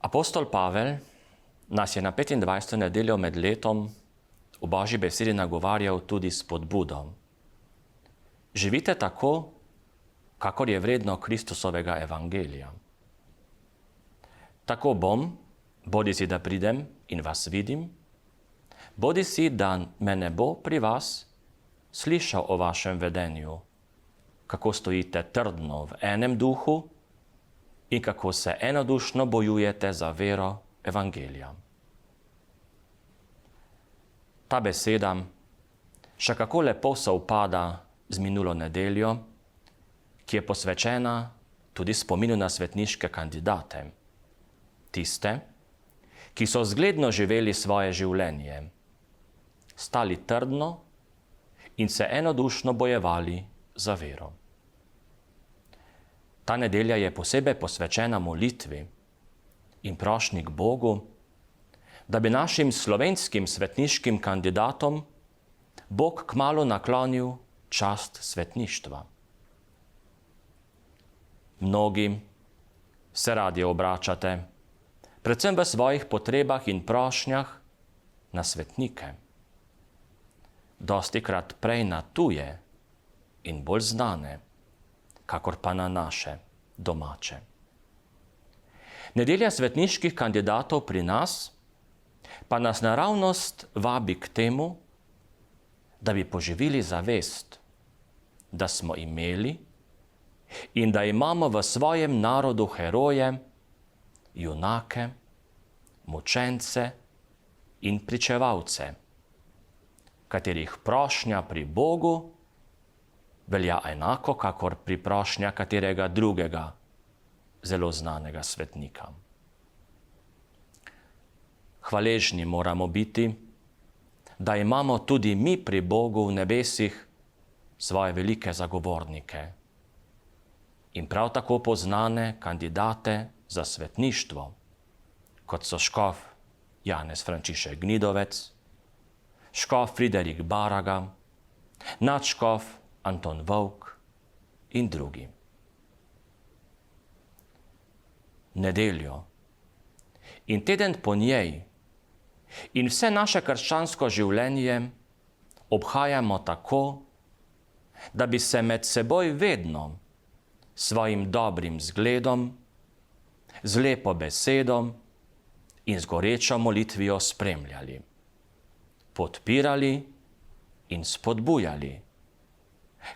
Apostol Pavel nas je na 25. nedeljo med letom v Božji besedi nagovarjal tudi s spodbudo. Živite tako, kakor je vredno Kristusovega evangelija. Tako bom, bodisi da pridem in vas vidim, bodisi da me ne bo pri vas slišal o vašem vedenju, kako stojite trdno v enem duhu in kako se enodušno bojujete za vero evangelija. Ta beseda še kako lepo sovpada z minulo nedeljo, ki je posvečena tudi spominu na svetniške kandidate, tiste, ki so zgledno živeli svoje življenje, stali trdno in se enodušno bojevali za vero. Ta nedelja je posebej posvečena molitvi in prošnji k Bogu, da bi našim slovenskim svetniškim kandidatom Bog kmalu naklonil čast svetništva. Mnogi se radi obračate, predvsem v svojih potrebah in prošnjah, na svetnike. Dostikrat prej na tuje in bolj znane, kakor pa na naše, domače. Nedelja svetniških kandidatov pri nas pa nas naravnost vabi k temu, da bi poživili zavest, da smo imeli in da imamo v svojem narodu heroje, junake, mučence in pričevalce, katerih prošnja pri Bogu velja enako, kakor pri prošnja katerega drugega zelo znanega svetnika. Hvaležni moramo biti, da imamo tudi mi pri Bogu v nebesih svoje velike zagovornike in prav tako poznane kandidate za svetništvo, kot so škof Janez Frančišek Gnidovec, škof Friderik Baraga, nadškof Anton Vovk in drugi. Nedeljo in teden po njej in vse naše krščansko življenje obhajamo tako, da bi se med seboj vedno svojim dobrim zgledom, z lepo besedo in z gorečo molitvijo spremljali, podpirali in spodbujali,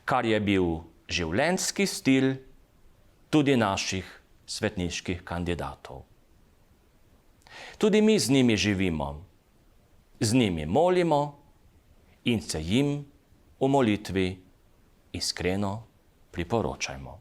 kar je bil življenjski stil tudi naših svetniških kandidatov. Tudi mi z njimi živimo, z njimi molimo in se jim v molitvi iskreno priporočajmo.